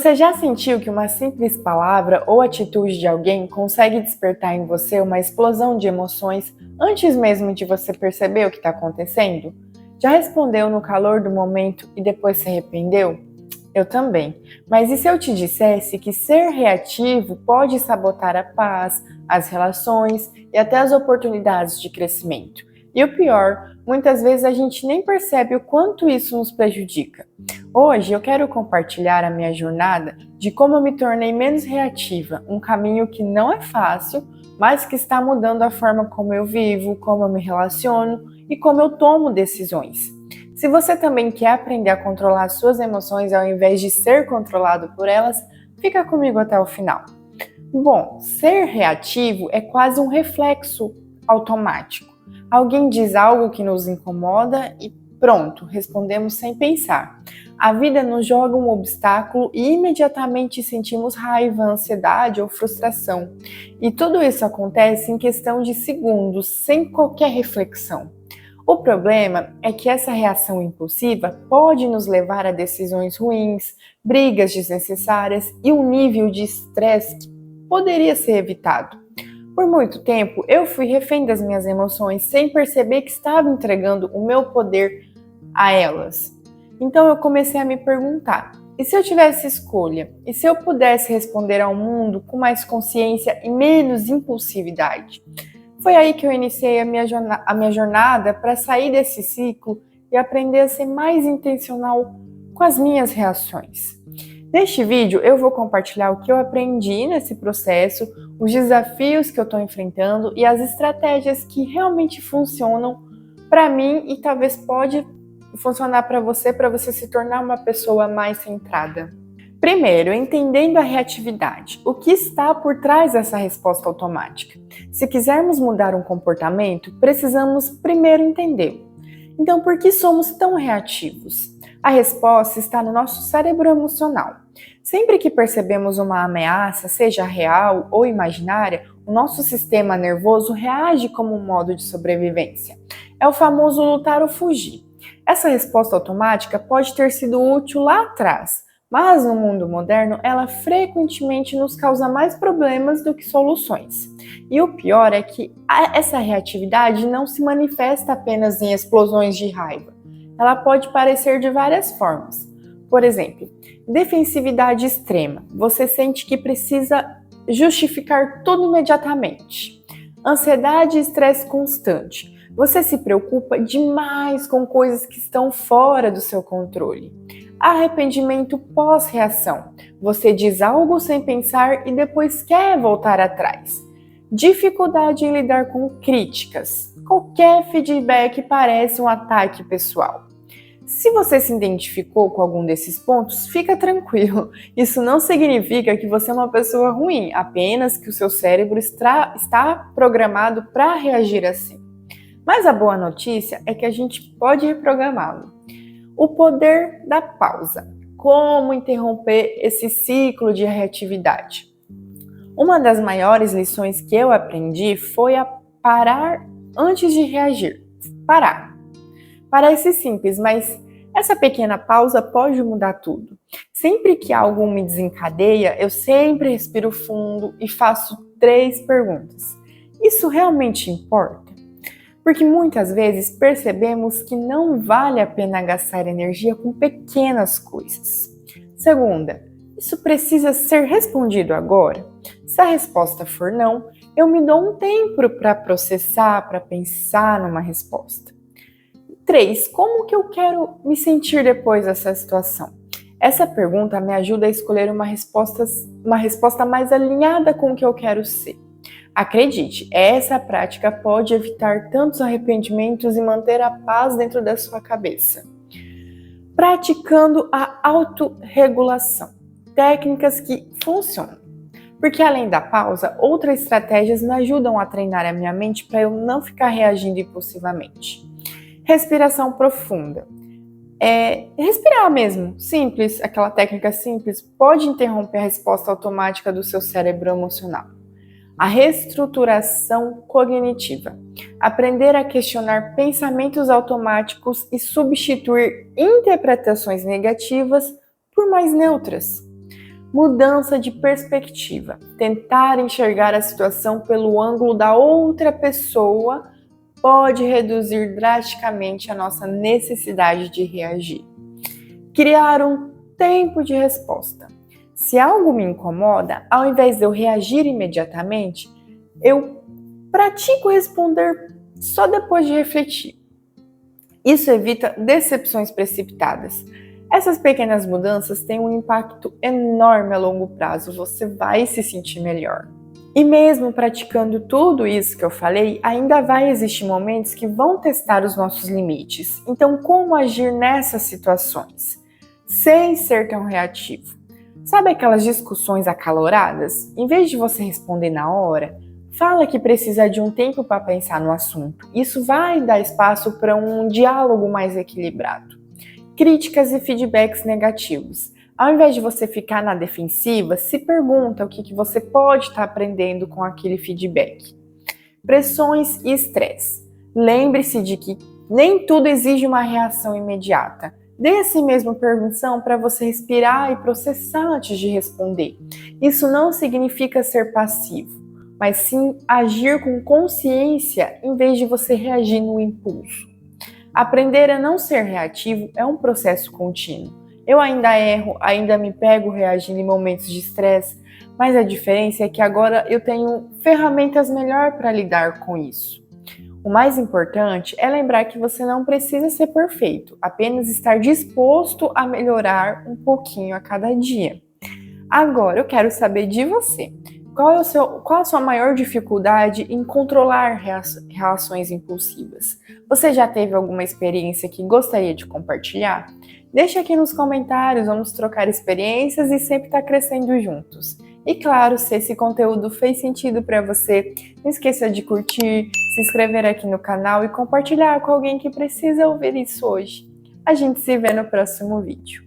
Você já sentiu que uma simples palavra ou atitude de alguém consegue despertar em você uma explosão de emoções antes mesmo de você perceber o que está acontecendo? Já respondeu no calor do momento e depois se arrependeu? Eu também. Mas e se eu te dissesse que ser reativo pode sabotar a paz, as relações e até as oportunidades de crescimento? E o pior, muitas vezes a gente nem percebe o quanto isso nos prejudica. Hoje eu quero compartilhar a minha jornada de como eu me tornei menos reativa, um caminho que não é fácil, mas que está mudando a forma como eu vivo, como eu me relaciono e como eu tomo decisões. Se você também quer aprender a controlar suas emoções ao invés de ser controlado por elas, fica comigo até o final. Bom, ser reativo é quase um reflexo automático. Alguém diz algo que nos incomoda e pronto, respondemos sem pensar. A vida nos joga um obstáculo e imediatamente sentimos raiva, ansiedade ou frustração. E tudo isso acontece em questão de segundos, sem qualquer reflexão. O problema é que essa reação impulsiva pode nos levar a decisões ruins, brigas desnecessárias e um nível de estresse que poderia ser evitado. Por muito tempo, eu fui refém das minhas emoções sem perceber que estava entregando o meu poder a elas. Então eu comecei a me perguntar, e se eu tivesse escolha? E se eu pudesse responder ao mundo com mais consciência e menos impulsividade? Foi aí que eu iniciei a minha jornada para sair desse ciclo e aprender a ser mais intencional com as minhas reações. Neste vídeo eu vou compartilhar o que eu aprendi nesse processo, os desafios que eu estou enfrentando e as estratégias que realmente funcionam para mim e talvez pode funcionar para você se tornar uma pessoa mais centrada. Primeiro, entendendo a reatividade. O que está por trás dessa resposta automática? Se quisermos mudar um comportamento, precisamos primeiro entendê-lo. Então, por que somos tão reativos? A resposta está no nosso cérebro emocional. Sempre que percebemos uma ameaça, seja real ou imaginária, o nosso sistema nervoso reage como um modo de sobrevivência. É o famoso lutar ou fugir. Essa resposta automática pode ter sido útil lá atrás, mas no mundo moderno ela frequentemente nos causa mais problemas do que soluções. E o pior é que essa reatividade não se manifesta apenas em explosões de raiva. Ela pode parecer de várias formas. Por exemplo, defensividade extrema. Você sente que precisa justificar tudo imediatamente. Ansiedade e estresse constante. Você se preocupa demais com coisas que estão fora do seu controle. Arrependimento pós-reação. Você diz algo sem pensar e depois quer voltar atrás. Dificuldade em lidar com críticas. Qualquer feedback parece um ataque pessoal. Se você se identificou com algum desses pontos, fica tranquilo. Isso não significa que você é uma pessoa ruim, apenas que o seu cérebro está programado para reagir assim. Mas a boa notícia é que a gente pode reprogramá-lo. O poder da pausa. Como interromper esse ciclo de reatividade? Uma das maiores lições que eu aprendi foi a parar antes de reagir. Parar. Parece simples, mas essa pequena pausa pode mudar tudo. Sempre que algo me desencadeia, eu sempre respiro fundo e faço 3 perguntas. Isso realmente importa? Porque muitas vezes percebemos que não vale a pena gastar energia com pequenas coisas. Segunda, isso precisa ser respondido agora? Se a resposta for não, eu me dou um tempo para processar, para pensar numa resposta. 3, como que eu quero me sentir depois dessa situação? Essa pergunta me ajuda a escolher uma resposta mais alinhada com o que eu quero ser. Acredite, essa prática pode evitar tantos arrependimentos e manter a paz dentro da sua cabeça. Praticando a autorregulação. Técnicas que funcionam. Porque além da pausa, outras estratégias me ajudam a treinar a minha mente para eu não ficar reagindo impulsivamente. Respiração profunda. Respirar mesmo, simples, aquela técnica simples, pode interromper a resposta automática do seu cérebro emocional. A reestruturação cognitiva. Aprender a questionar pensamentos automáticos e substituir interpretações negativas por mais neutras. Mudança de perspectiva. Tentar enxergar a situação pelo ângulo da outra pessoa pode reduzir drasticamente a nossa necessidade de reagir. Criar um tempo de resposta. Se algo me incomoda, ao invés de eu reagir imediatamente, eu pratico responder só depois de refletir. Isso evita decepções precipitadas. Essas pequenas mudanças têm um impacto enorme a longo prazo, você vai se sentir melhor. E mesmo praticando tudo isso que eu falei, ainda vai existir momentos que vão testar os nossos limites. Então, como agir nessas situações? Sem ser tão reativo. Sabe aquelas discussões acaloradas? Em vez de você responder na hora, fala que precisa de um tempo para pensar no assunto. Isso vai dar espaço para um diálogo mais equilibrado. Críticas e feedbacks negativos. Ao invés de você ficar na defensiva, se pergunta o que você pode estar aprendendo com aquele feedback. Pressões e estresse. Lembre-se de que nem tudo exige uma reação imediata. Dê assim mesmo permissão para você respirar e processar antes de responder. Isso não significa ser passivo, mas sim agir com consciência em vez de você reagir no impulso. Aprender a não ser reativo é um processo contínuo. Eu ainda erro, ainda me pego reagindo em momentos de estresse, mas a diferença é que agora eu tenho ferramentas melhores para lidar com isso. O mais importante é lembrar que você não precisa ser perfeito, apenas estar disposto a melhorar um pouquinho a cada dia. Agora eu quero saber de você. Qual a sua maior dificuldade em controlar reações impulsivas? Você já teve alguma experiência que gostaria de compartilhar? Deixe aqui nos comentários, vamos trocar experiências e sempre estar crescendo juntos. E claro, se esse conteúdo fez sentido para você, não esqueça de curtir, se inscrever aqui no canal e compartilhar com alguém que precisa ouvir isso hoje. A gente se vê no próximo vídeo.